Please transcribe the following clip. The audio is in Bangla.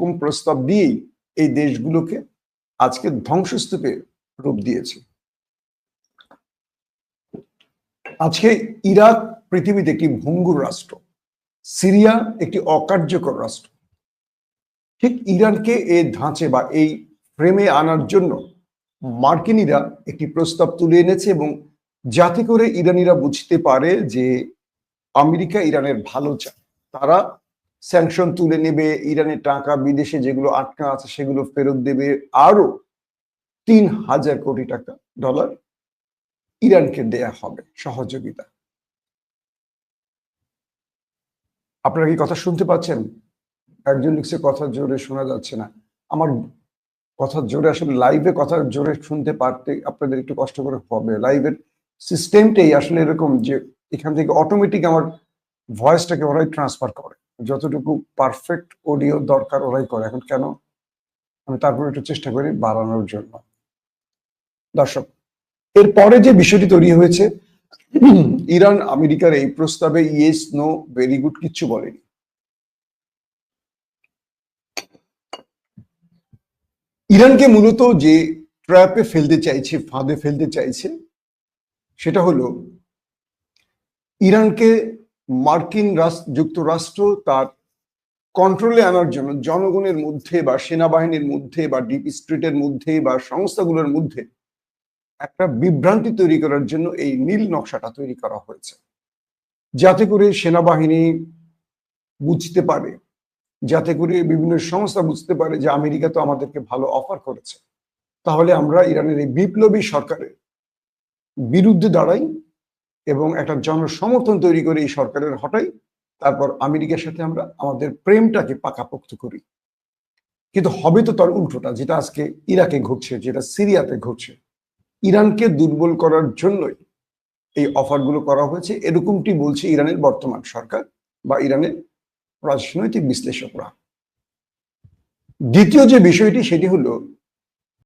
এরকম প্রস্তাব দিয়েই এই দেশগুলোকে আজকে ধ্বংসস্তূপে রূপ দিয়েছে। আজকে ইরাক পৃথিবীতে একটি ভঙ্গুর রাষ্ট্র, সিরিয়া একটি অকার্যকর রাষ্ট্র। ঠিক ইরানকে এই ধাঁচে বা এই ফ্রেমে আনার জন্য মার্কিনীরা একটি প্রস্তাব তুলে এনেছে, এবং যাতে করে ইরানিরা বুঝতে পারে যে আমেরিকা ইরানের ভালো চায়। তারা স্যাংশন তুলে নেবে, ইরানের টাকা বিদেশে যেগুলো আটকা আছে সেগুলো ফেরত দেবে, আরো 3,000 কোটি টাকা ডলার ইরানকে দেয়া হবে সহযোগিতা। আপনারা কি কথা শুনতে পাচ্ছেন? একজন লিখছে কথা জোরে শোনা যাচ্ছে না। আমার কথা জোরে, আসলে লাইভে কথা জোরে শুনতে পারতে আপনাদের একটু কষ্ট করে হবে। লাইভের সিস্টেমটাই আসলে এরকম যে এখান থেকে অটোমেটিক আমার ভয়েসটাকে ওরাই ট্রান্সফার করে, যতটুকু পারফেক্ট অডিও দরকার ওরাই করে। এখন কেন, আমি তারপর একটু চেষ্টা করি বাড়ানোর জন্য। দর্শক, এরপরে যে বিষয়টি তৈরি হয়েছে, ইরান আমেরিকার এই প্রস্তাবে ইয়েস নো ভেরি গুড কিচ্ছু বলেনি। ইরানকে মূলত যে ট্র্যাপে ফেলতে চাইছে, ফাঁদে ফেলতে চাইছে, সেটা হলো ইরানকে মার্কিন যুক্তরাষ্ট্র তার কন্ট্রোলে আনার জন্য জনগণের মধ্যে বা সেনাবাহিনীর মধ্যে বা ডিপ স্টেটের মধ্যে বা সংস্থাগুলোর মধ্যে একটা বিভ্রান্তি তৈরি করার জন্য এই নীল নকশাটা তৈরি করা হয়েছে, যাতে করে সেনাবাহিনী বুঝতে পারে, যাতে করে বিভিন্ন সংস্থা বুঝতে পারে যে আমেরিকা তো আমাদেরকে ভালো অফার করেছে, তাহলে আমরা ইরানের এই বিপ্লবী সরকারের বিরুদ্ধে দাঁড়াই এবং একটা জনসমর্থন তৈরি করে এই সরকারের হটাই, তারপর আমেরিকার সাথে আমরা আমাদের প্রেমটাকে পাকাপোক্ত করি। কিন্তু হবে তো তার উল্টোটা, যেটা আজকে ইরাকে ঘটছে, যেটা সিরিয়াতে ঘটছে। ইরানকে দুর্বল করার জন্যই এই অফারগুলো করা হয়েছে, এরকমটি বলছে ইরানের বর্তমান সরকার বা ইরানের রাজনৈতিক বিশ্লেষকরা। দ্বিতীয় যে বিষয়টি, সেটি হলো